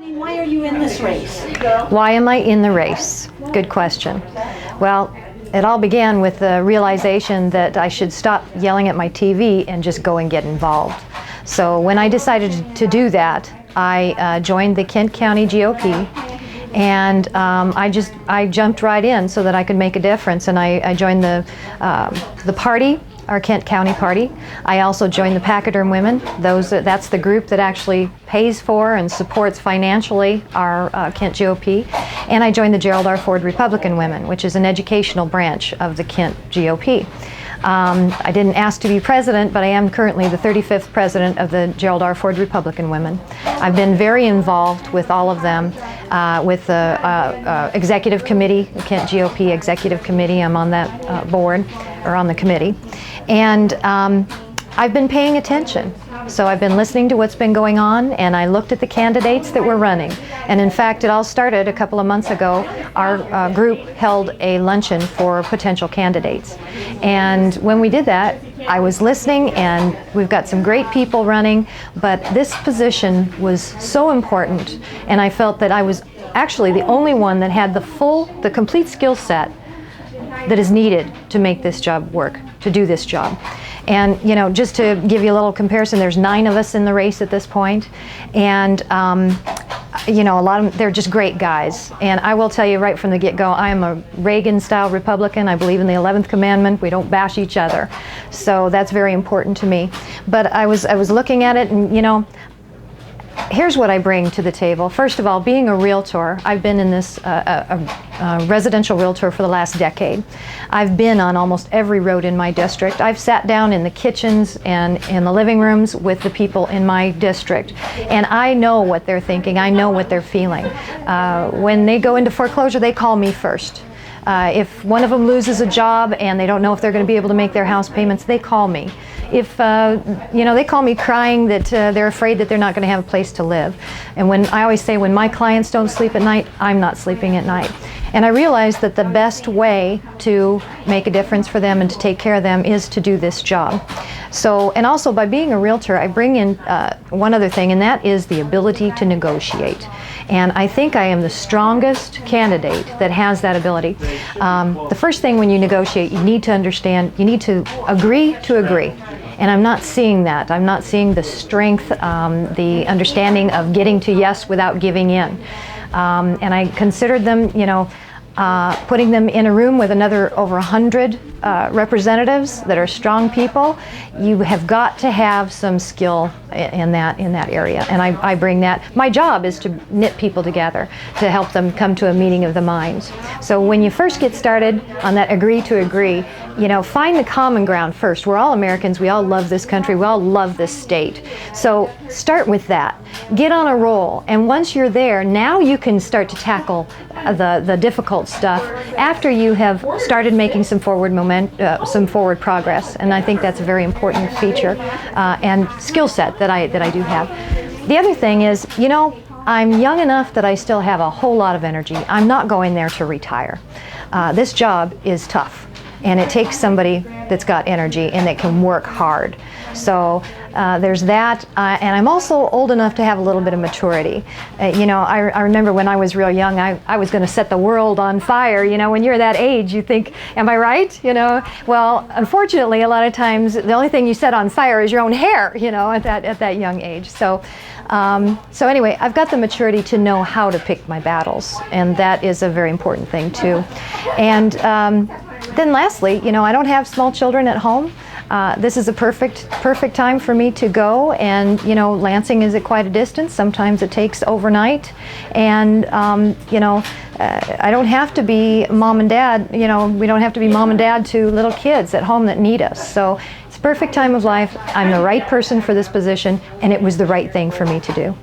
Why are you in this race? Why am I in the race? Good question. Well, it all began with the realization that I should stop yelling at my TV and just go and get involved. So when I decided to do that, I joined the Kent County GOP, and I jumped right in so that I could make a difference. And I joined the party, our Kent County party. I also joined the Pachyderm Women. That's the group that actually pays for and supports financially our Kent GOP. And I joined the Gerald R. Ford Republican Women, which is an educational branch of the Kent GOP. I didn't ask to be president, but I am currently the 35th president of the Gerald R. Ford Republican Women. I've been very involved with all of them, with the executive committee, the Kent GOP executive committee. I'm on that board, or on the committee. And I've been paying attention. So I've been listening to what's been going on, and I looked at the candidates that were running. And in fact, it all started a couple of months ago. Our group held a luncheon for potential candidates. And when we did that, I was listening, and we've got some great people running, but this position was so important, and I felt that I was actually the only one that had the complete skill set that is needed to make this job work, to do this job. And you know, just to give you a little comparison, there's 9 of us in the race at this point, and you know, a lot of them, they're just great guys. And I will tell you right from the get-go, I am a Reagan-style Republican. I believe in the 11th commandment. We don't bash each other. So that's very important to me. But I was looking at it, and you know, here's what I bring to the table. First of all, being a realtor, I've been in this residential realtor for the last decade. I've been on almost every road in my district. I've sat down in the kitchens and in the living rooms with the people in my district, and I know what they're thinking. I know what they're feeling. When they go into foreclosure, they call me first. If one of them loses a job and they don't know if they're going to be able to make their house payments, they call me. If you know, they call me crying that they're afraid that they're not going to have a place to live. And when I always say, when my clients don't sleep at night, I'm not sleeping at night. And I realized that the best way to make a difference for them and to take care of them is to do this job. So, and also by being a realtor, I bring in one other thing, and that is the ability to negotiate. And I think I am the strongest candidate that has that ability. The first thing when you negotiate, you need to understand, you need to agree to agree. And I'm not seeing that. I'm not seeing the strength, the understanding of getting to yes without giving in. And I considered them, you know, putting them in a room with another over 100 representatives that are strong people. You have got to have some skill in that area, and I bring that. My job is to knit people together, to help them come to a meeting of the minds. So when you first get started on that agree to agree, you know, find the common ground first. We're all Americans. We all love this country. We all love this state. So start with that. Get on a roll, and once you're there, now you can start to tackle the difficult stuff after you have started making some forward progress. And I think that's a very important feature and skill set that I do have. The other thing is, you know, I'm young enough that I still have a whole lot of energy. I'm not going there to retire. This job is tough, and it takes somebody that's got energy and that can work hard. So there's that, and I'm also old enough to have a little bit of maturity. You know, I remember when I was real young, I was going to set the world on fire. You know, when you're that age, you think, am I right? You know, well, unfortunately, a lot of times the only thing you set on fire is your own hair. You know, at that young age. So anyway, I've got the maturity to know how to pick my battles, and that is a very important thing too. And then lastly, you know, I don't have small children at home. This is a perfect time for me to go, and you know, Lansing is at quite a distance. Sometimes it takes overnight, and you know, I don't have to be mom and dad. You know, we don't have to be mom and dad to little kids at home that need us. So it's a perfect time of life. I'm the right person for this position, and it was the right thing for me to do.